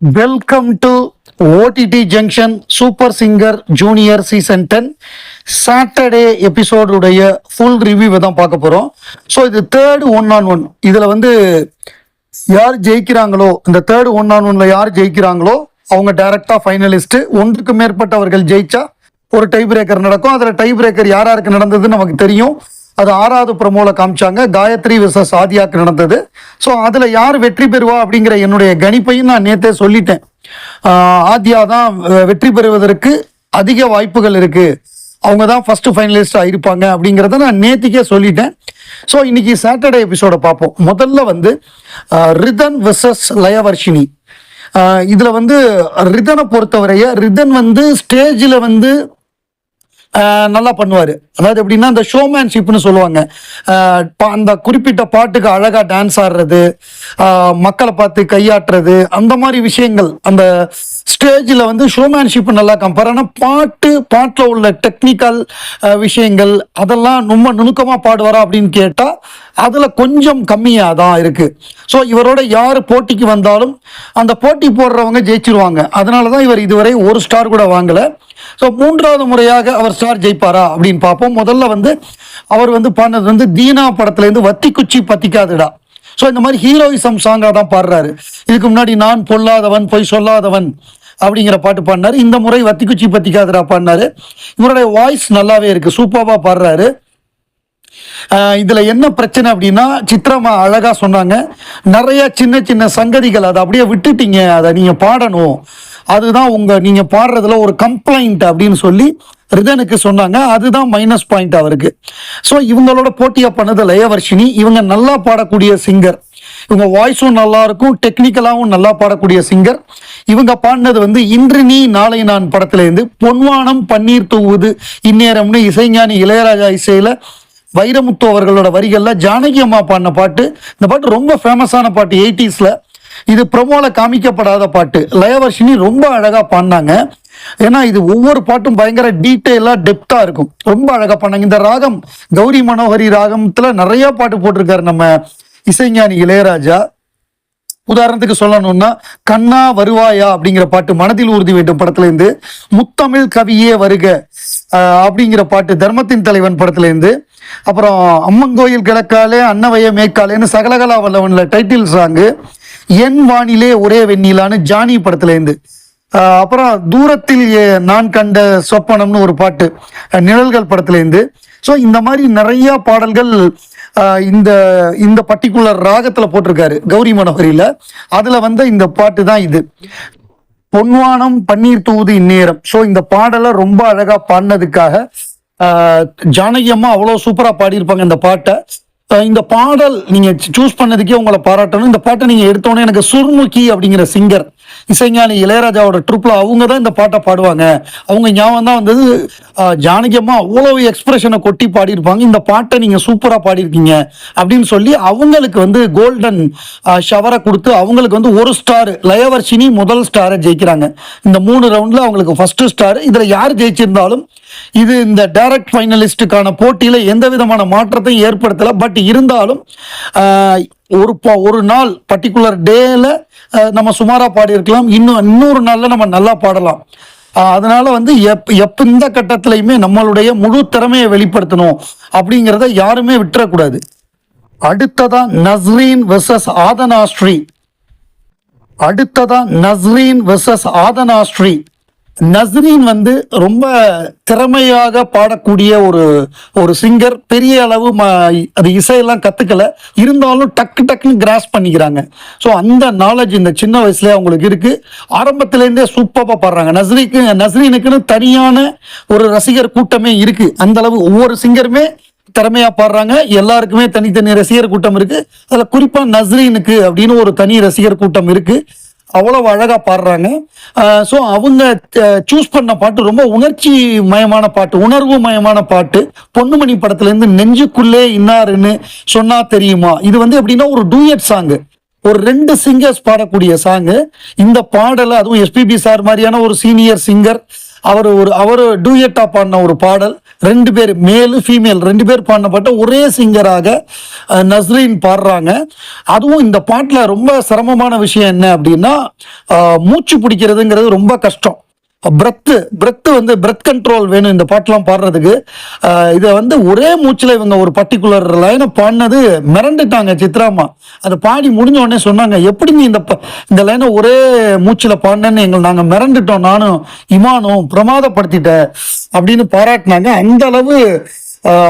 Welcome to OTT junction super singer junior season 10 Saturday எபிசோடுடைய full ரிவ்யூவை தான் பார்க்க போகிறோம். ஸோ இது தேர்ட் 1-on-1. இதில் வந்து யார் ஜெயிக்கிறாங்களோ, இந்த தேர்ட் 1-on-1ல யார் ஜெயிக்கிறாங்களோ அவங்க டைரக்டாக ஃபைனலிஸ்ட்டு. ஒன்றுக்கு மேற்பட்டவர்கள் ஜெயிச்சா ஒரு டை பிரேக்கர் நடக்கும். அதில் டை பிரேக்கர் யாருக்கு நடந்ததுன்னு நமக்கு தெரியும். அது 6வது ப்ரோமோல காமிச்சாங்க. காயத்ரி விசஸ் ஆதியாக்கு நடந்தது. ஸோ அதில் யார் வெற்றி பெறுவா அப்படிங்கிற என்னுடைய கணிப்பையும் நான் நேற்றே சொல்லிட்டேன். ஆத்யா தான் வெற்றி பெறுவதற்கு அதிக வாய்ப்புகள் இருக்கு, அவங்க தான் ஃபர்ஸ்ட் ஃபைனலிஸ்டா இருப்பாங்க அப்படிங்கிறத நான் நேத்திக்கே சொல்லிட்டேன். ஸோ இன்னைக்கு சாட்டர்டே எபிசோட பார்ப்போம். முதல்ல வந்து ரிதன் விசஸ் லயவர்ஷினி. இதுல வந்து ரிதனை பொறுத்தவரைய ரிதன் வந்து ஸ்டேஜில் வந்து நல்லா பண்ணுவார். அதாவது எப்படின்னா இந்த ஷோமேன்ஷிப்னு சொல்லுவாங்க. அந்த குறிப்பிட்ட பாட்டுக்கு அழகாக டான்ஸ் ஆடுறது, மக்களை பார்த்து கையாட்டுறது, அந்த மாதிரி விஷயங்கள் அந்த ஸ்டேஜில் வந்து ஷோமேன்ஷிப் நல்லா கம்பேர். ஆனால் பாட்டில் உள்ள டெக்னிக்கல் விஷயங்கள் அதெல்லாம் ரொம்ப நுணுக்கமாக பாடுவாரா அப்படின்னு கேட்டால் அதில் கொஞ்சம் கம்மியாக தான் இருக்குது. ஸோ இவரோட யார் போட்டிக்கு வந்தாலும் அந்த போட்டி போடுறவங்க ஜெயிச்சிருவாங்க. அதனால தான் இவர் இதுவரை ஒரு ஸ்டார் கூட வாங்கலை. ஸோ 3வது முறையாக அவர் ஸ்டார் ஜெயிப்பாரா அப்படின்னு பார்ப்போம். முதல்ல வந்து அவர் வந்து பாடினது வந்து தீனா படத்துலேருந்து வத்தி குச்சி பத்திக்காதுடா. ஸோ இந்த மாதிரி ஹீரோயிசம் சாங்காக தான் பாடுறாரு. இதுக்கு முன்னாடி நான் பொல்லாதவன் பொய் சொல்லாதவன் அப்படிங்கிற பாட்டு பாடினாரு. இந்த முறை வத்தி குச்சி பத்திக்காதுடா பாடினாரு. இவருடைய வாய்ஸ் நல்லாவே இருக்கு, சூப்பராக பாடுறாரு. இதுல என்ன பிரச்சனை அப்படின்னா, சித்ராமா அழகா சொன்னாங்க, நிறைய சின்ன சின்ன சங்கதிகள் அதை அப்படியே விட்டுட்டீங்க, அதை நீங்க பாடணும், அதுதான் நீங்க பாடுறதுல ஒரு கம்ப்ளைண்ட் அப்படின்னு சொல்லி ரிதனுக்கு சொன்னாங்க. அதுதான் மைனஸ் பாயிண்ட் அவருக்கு. ஸோ இவங்களோட போட்டியா பண்ணது லயவர்ஷினி. இவங்க நல்லா பாடக்கூடிய சிங்கர், இவங்க வாய்ஸும் நல்லா இருக்கும், டெக்னிக்கலாகவும் நல்லா பாடக்கூடிய சிங்கர். இவங்க பாடினது வந்து இன்று நீ நாளை நான் படத்துலேருந்து பொன்வானம் பன்னீர் தூவுது இந்நேரம்னு இசைஞானி இளையராஜா இசையில வைரமுத்து அவர்களோட வரிகள்ல ஜானகி அம்மா பாடின பாட்டு. இந்த பாட்டு ரொம்ப ஃபேமஸான பாட்டு 80sல. இது ப்ரோமோல காமிக்கப்படாத பாட்டு. லயவர்ஷினி ரொம்ப அழகா பாடினாங்க. ஏன்னா இது ஒவ்வொரு பாட்டும் பயங்கர டீட்டெயிலா டெப்தா இருக்கும், ரொம்ப அழகா பாடினாங்க. இந்த ராகம் கௌரி மனோகரி ராகத்துல நிறைய பாட்டு போட்டிருக்காரு நம்ம இசைஞானி இளையராஜா. உதாரணத்துக்கு சொல்லணும்னா கண்ணா வருவாயா அப்படிங்கிற பாட்டு மனதில் உறுதி வேண்டும் படத்துல இருந்து, முத்தமிழ் கவியே வருக அப்படிங்கிற பாட்டு தர்மத்தின் தலைவன் படத்துல இருந்து, அப்புறம் அம்மங்கோயில் கிழக்காலே அன்னவைய மேற்காலேன்னு சகலகலா வல்லவன்ல டைட்டில் சாங்கு, என் வானிலே ஒரே வெண்ணிலான்னு ஜானி படத்துல இருந்து, அப்புறம் தூரத்தில் நான் கண்ட சொப்பனம்னு ஒரு பாட்டு நிழல்கள் படத்துல இருந்து. ஸோ இந்த மாதிரி நிறைய பாடல்கள் இந்த இந்த பர்டிகுலர் ராகத்துல போட்டிருக்காரு கௌரி மனோகரியில. அதுல வந்து இந்த பாட்டு தான் இது, பொன்வானம் பன்னீர் தூது இந்நேரம். ஸோ இந்த பாடலை ரொம்ப அழகா பாடினதுக்காக ஜானகி அம்மா அவ்வளோ சூப்பரா பாடியிருப்பாங்க இந்த பாட்டை. இந்த பாடல் நீங்க சூஸ் பண்ணதுக்கே உங்களை பாராட்டணும். இந்த பாட்டை நீங்க எடுத்தோன்னே எனக்கு சுர்முகி அப்படிங்கிற சிங்கர் இசைஞானி இளையராஜாவோட ட்ரூப்ல அவங்க தான் இந்த பாட்டை பாடுவாங்க, அவங்க ஞாபகம் தான் வந்தது. ஜானகி அம்மா அவ்வளோ எக்ஸ்பிரஷனை கொட்டி பாடியிருப்பாங்க. இந்த பாட்டை நீங்க சூப்பரா பாடியிருக்கீங்க அப்படின்னு சொல்லி அவங்களுக்கு வந்து கோல்டன் ஷவரை கொடுத்து அவங்களுக்கு வந்து ஒரு ஸ்டார். லயவர்ஷினி முதல் ஸ்டாரை ஜெயிக்கிறாங்க. இந்த 3 ரவுண்ட்ல அவங்களுக்கு ஃபர்ஸ்ட் ஸ்டார். இதுல யார் ஜெயிச்சிருந்தாலும் இது இந்த டைரக்ட் ஃபைனலிஸ்டுக்கான போட்டியில எந்த விதமான மாற்றத்தையும் ஏற்படுத்தல. பட் இருந்தாலும் ஒரு நாள் பர்டிகுலர் டேல நம்ம சுமாரா பாடி இருக்கலாம், இன்னொரு நாள்ல நம்ம நல்லா பாடலாம். அதனால வந்து இந்த கட்டத்திலையுமே நம்மளுடைய முழு திறமையை வெளிப்படுத்தணும் அப்படிங்கிறத யாருமே விட்டுறக்கூடாது. அடுத்ததா நஸ்ரீன் வெர்சஸ் ஆதனாஸ்ரீ. நஸ்ரீன் வந்து ரொம்ப திறமையாக பாடக்கூடிய ஒரு சிங்கர். பெரிய அளவு அது இசையெல்லாம் கத்துக்கல, இருந்தாலும் டக்குன்னு கிராஸ் பண்ணிக்கிறாங்க. ஸோ அந்த நாலேஜ் இந்த சின்ன வயசுல அவங்களுக்கு இருக்கு. ஆரம்பத்திலேருந்தே சூப்பராக பாடுறாங்க. நஸ்ரீனுக்குன்னு தனியான ஒரு ரசிகர் கூட்டமே இருக்கு. அந்த அளவு ஒவ்வொரு சிங்கருமே திறமையா பாடுறாங்க. எல்லாருக்குமே தனித்தனி ரசிகர் கூட்டம் இருக்கு. அதுல குறிப்பா நஸ்ரீனுக்கு அப்படின்னு ஒரு தனி ரசிகர் கூட்டம் இருக்கு. அவ்வளவு அழகா பாடுறாங்க. ஸோ அவங்க சூஸ் பண்ண பாட்டு ரொம்ப உணர்ச்சி மயமான பாட்டு, உணர்வு மயமான பாட்டு. பொன்னுமணி படத்துல இருந்து நெஞ்சுக்குள்ளே இன்னாருன்னு சொன்னா தெரியுமா. இது வந்து எப்படின்னா ஒரு டூயட் சாங்கு, ஒரு 2 சிங்கர்ஸ் பாடக்கூடிய சாங்கு. இந்த பாடலை அதுவும் எஸ்பிபி சார் மாதிரியான ஒரு சீனியர் சிங்கர் அவர் டூயட்டா பாடின ஒரு பாடல் ரெண்டு பேர் மேலு ஃபீமேல் ரெண்டு பேர் பாடின பாட்டை ஒரே சிங்கராக நஸ்ரீன் பாடுறாங்க. அதுவும் இந்த பாட்டில் ரொம்ப சிரமமான விஷயம் என்ன அப்படின்னா, மூச்சு பிடிக்கிறதுங்கிறது ரொம்ப கஷ்டம். பிரெத்து வந்து பிரெத் கண்ட்ரோல் வேணும் இந்த பாட்டெலாம் பாடுறதுக்கு. இதை வந்து ஒரே மூச்சில் இவங்க ஒரு பர்டிகுலர் லைனை பாடினது மிரண்டுட்டாங்க சித்ராமா. அதை பாடி முடிஞ்ச உடனே சொன்னாங்க, எப்படி நீ இந்த லைனை ஒரே மூச்சில் பாடினேன்னு நாங்கள் மிரண்டுட்டோம், நானும் இமானும் பிரமாதப்படுத்திட்ட அப்படின்னு பாராட்டினாங்க. அந்த அளவு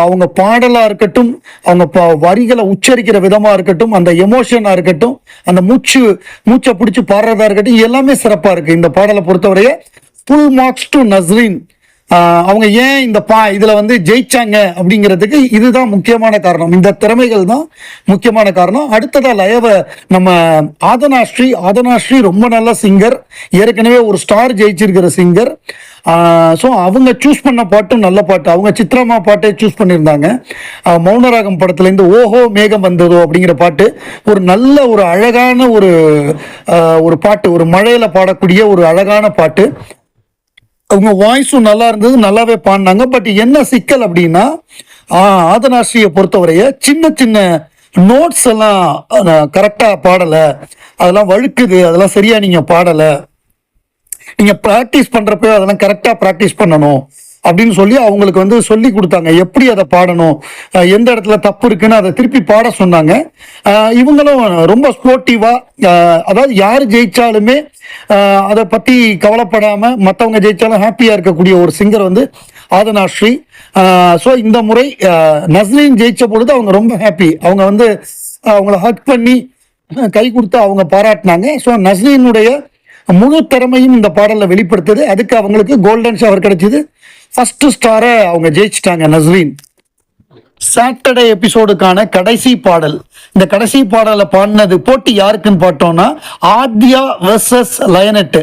அவங்க பாடலா இருக்கட்டும், அவங்க வரிகளை உச்சரிக்கிற விதமா இருக்கட்டும், அந்த எமோஷனா இருக்கட்டும், அந்த மூச்சை பிடிச்சி பாடுறதா இருக்கட்டும், எல்லாமே சிறப்பா இருக்கு இந்த பாடலை பொறுத்தவரைய. Full marks to Nasreen. அவங்க ஏன் இதுல வந்து ஜெயிச்சாங்க அப்படிங்கிறதுக்கு இதுதான் முக்கியமான காரணம். இந்த திறமைகள் தான் முக்கியமான காரணம். அடுத்ததா நம்ம ஆதனாஸ்ரீ ரொம்ப நல்ல சிங்கர், ஏற்கனவே ஒரு ஸ்டார் ஜெயிச்சிருக்கிற சிங்கர். ஸோ அவங்க சூஸ் பண்ண பாட்டும் நல்ல பாட்டு. அவங்க சித்ராமா பாட்டை சூஸ் பண்ணியிருந்தாங்க. மௌனராகம் படத்துலேருந்து ஓஹோ மேகம் வந்ததோ அப்படிங்கிற பாட்டு ஒரு நல்ல ஒரு அழகான ஒரு பாட்டு, ஒரு மழையில பாடக்கூடிய ஒரு அழகான பாட்டு. அவங்க வாய்ஸும் நல்லா இருந்தது, நல்லாவே பாடினாங்க. பட் என்ன சிக்கல் அப்படின்னா, ஆதனாஸ்ரீயை பொறுத்தவரைய சின்ன சின்ன நோட்ஸ் எல்லாம் கரெக்டாக பாடலை, அதெல்லாம் வழுக்குது, அதெல்லாம் சரியா நீங்க பாடலை, நீங்க ப்ராக்டிஸ் பண்றப்ப அதெல்லாம் கரெக்டா ப்ராக்டிஸ் பண்ணணும் அப்படின்னு சொல்லி அவங்களுக்கு வந்து சொல்லி கொடுத்தாங்க, எப்படி அதை பாடணும், எந்த இடத்துல தப்பு இருக்குன்னு அதை திருப்பி பாட சொன்னாங்க. இவங்களும் ரொம்ப ஸ்போர்ட்டிவா, அதாவது யார் ஜெயிச்சாலுமே அதை பத்தி கவலைப்படாம மற்றவங்க ஜெயிச்சாலும் ஹாப்பியா இருக்கக்கூடிய ஒரு சிங்கர் வந்து ஆதனாஸ்ரீ. ஸோ இந்த முறை நஸ்ரீன் ஜெயிச்ச பொழுது அவங்க ரொம்ப ஹாப்பி. அவங்க வந்து அவங்கள ஹக் பண்ணி கை கொடுத்து அவங்க பாராட்டினாங்க. ஸோ நஸ்ரீனுடைய முழு திறமையும் இந்த பாடல்ல வெளிப்படுத்துது. அதுக்கு அவங்களுக்கு கோல்டன் ஷவர் கிடைச்சது. ஃபர்ஸ்ட் ஸ்டாரை அவங்க ஜெயிச்சிட்டாங்க நஸ்ரீன். சாட்டர்டே எபிசோடுக்கான கடைசி பாடல். இந்த கடைசி பாடலை பாடினது போட்டி யாருக்குன்னு பார்த்தோம்னா ஆத்யா வெர்சஸ் லயனட்.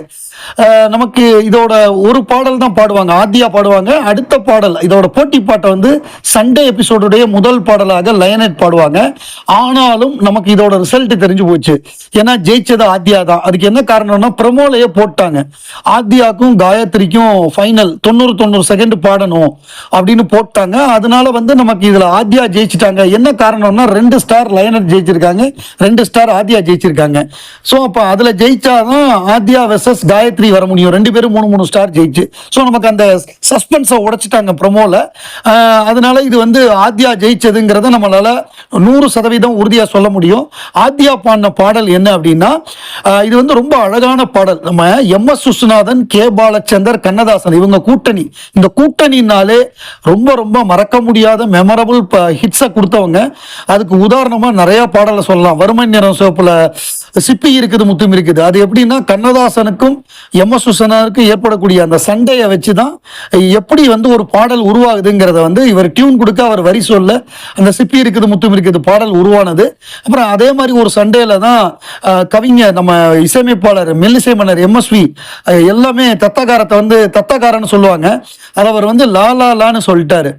நமக்கு இதோட ஒரு பாடல் தான் பாடுவாங்க, ஆத்யா பாடுவாங்க. அடுத்த பாடல் இதோட போட்டி பாட்டை வந்து சண்டே எபிசோடுடைய முதல் பாடலாக லயனட் பாடுவாங்க. ஆனாலும் நமக்கு இதோட ரிசல்ட் தெரிஞ்சு போச்சு, ஏன்னா ஜெயிச்சது ஆத்யா தான். அதுக்கு என்ன காரணம்னா ப்ரமோலையே போட்டாங்க, ஆத்யாக்கும் காயத்ரிக்கும் ஃபைனல் 90 செகண்ட் பாடணும் அப்படின்னு போட்டாங்க. அதனால வந்து நமக்கு இதுல ஆத்யா ஜெயிச்சிட்டாங்க. என்ன காரணம்னா 2 ஸ்டார் லயனட் ஜெயிச்சிருக்காங்க, 2 ஸ்டார் ஆத்யா ஜெயிச்சிருக்காங்க. ஸோ அப்போ அதுல ஜெயிச்சாதான் ஆத்யா வெர்சஸ் காயத்ரி வர முடியும். 2 பேரும் 3 ஸ்டார் ஜெயிச்சு. ஸோ நமக்கு அந்த சஸ்பென்ஸை உடைச்சிட்டாங்க ப்ரமோல. அதனால இது வந்து ஆத்யா ஜெயிச்சதுங்கிறத நம்மளால 100% உறுதியா சொல்ல முடியும். ஆத்யா பாடின பாடல் என்ன அப்படின்னா, இது வந்து ரொம்ப அழகான பாடல். நம்ம MS விஸ்வநாதன், கே பாலச்சந்தர், கண்ணதாசன் இவங்க கூட்டணி. இந்த கூட்டணினாலே ரொம்ப ரொம்ப மறக்க முடியாத மெமரபிள் ஹிட்ஸை கொடுத்தவங்க. அதுக்கு உதாரணமா நிறைய பாடலை சொல்லலாம். வறுமை நிறம் சிவப்புல சிப்பி இருக்குது முத்தும் இருக்குது. அது எப்படின்னா கண்ணதாசனுக்கும் MS விஸ்வநாதனுக்கும் ஏற்படக்கூடிய அந்த சண்டையை வச்சுதான் எப்படி வந்து ஒரு பாடல் உருவாகுதுங்கிறத வந்து இவர் டியூன் கொடுக்க, அவர் வரி சொல்ல அந்த சிப்பி இருக்குது முத்தும் இருக்குது பாடல் உருவானது. அப்புறம் அதே மாதிரி ஒரு சண்டையில தான் கவிஞர், நம்ம இசையமைப்பாளர், மெல்லிசை மன்னர் MSV எல்லாமே தத்தகாரத்தை வந்து தத்தகாரன்னு சொல்லுவாங்க, அதை அவர் வந்து லா லா லான்னு சொல்லிட்டாரு.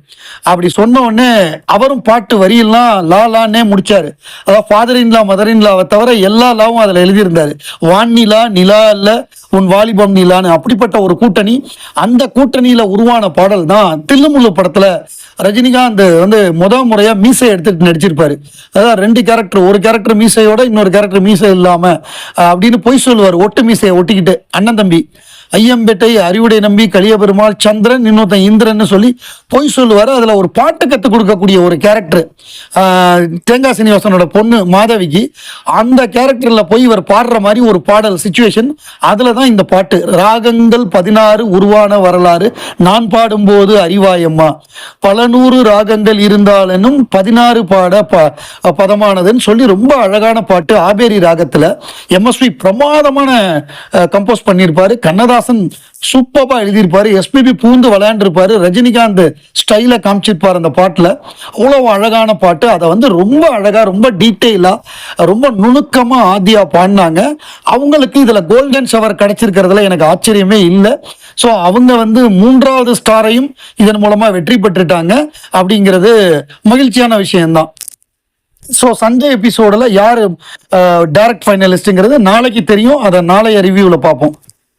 அப்படி சொன்ன உடனே அவரும் பாட்டு வரியெல்லாம் லா லான்னே முடிச்சாரு. அதாவது ஃபாதர் இன்லா மதர் இன்லாவை தவிர எல்லா லாவும் அதில் எழுதியிருந்தாரு. வான்நிலா நிலா இல்ல உன் வாலிபம் நிலான்னு. அப்படிப்பட்ட ஒரு கூட்டணி. அந்த கூட்டணியில உருவான பாடல் தான் தில்லுமுள்ளு படத்துல ரஜினிகாந்த் வந்து முறையா மீசை எடுத்துட்டு நடிச்சிருப்பாரு. அதாவது 2 கேரக்டர், ஒரு கேரக்டர் மீசையோட இன்னொரு கேரக்டர் மீசை இல்லாம அப்படின்னு பொய் சொல்லுவார், ஒட்டு மீசையை ஒட்டிக்கிட்டு. அண்ணன் தம்பி ஐயம்பேட்டை, அறிவுடை நம்பி, கலியபெருமாள், சந்திரன், இன்னொருத்தன் இந்திரன் சொல்லி பொய் சொல்லுவார். அதுல ஒரு பாட்டு கற்றுக் கொடுக்கக்கூடிய ஒரு கேரக்டர் தேங்காய் சீனிவாசனோட பொண்ணு மாதவிக்கு. அந்த கேரக்டர்ல போய் இவர் பாடுற மாதிரி ஒரு பாடல் சிச்சுவேஷன். அதுல தான் இந்த பாட்டு. ராகங்கள் 16 உருவான வரலாறு, நான் பாடும்போது அறிவாயம்மா, பல 100 ராகங்கள் இருந்தாலும் 16 பாட பதமானதுன்னு சொல்லி ரொம்ப அழகான பாட்டு. ஆபேரி ராகத்துல MSV பிரமாதமான கம்போஸ் பண்ணியிருப்பாரு. கண்ணதாசன் சூப்பரா எழுதியிருப்பாரு. SPB பூந்து விளையாண்டுருப்பாரு. ரஜினிகாந்த் ஸ்டைல காமிச்சிருப்பாரு அந்த பாட்டுல. அவ்வளவு அழகான பாட்டு. அதை வந்து ரொம்ப அழகா, ரொம்ப டீட்டெயிலா, ரொம்ப நுணுக்கமா ஆத்யா பாடினாங்க. அவங்களுக்கு இதுல கோல்டன் ஷவர் கிடைச்சிருக்கிறதுல எனக்கு ஆச்சரியமே இல்லை. ஸோ அவங்க வந்து 3வது ஸ்டாரையும் இதன் மூலமா வெற்றி பெற்றுட்டாங்க அப்படிங்கிறது மகிழ்ச்சியான விஷயம்தான். ஸோ சண்டே எபிசோடில் யார் டைரக்ட் ஃபைனலிஸ்ட்டுங்கிறது நாளைக்கு தெரியும். அதை நாளைய ரிவ்யூவில் பார்ப்போம்.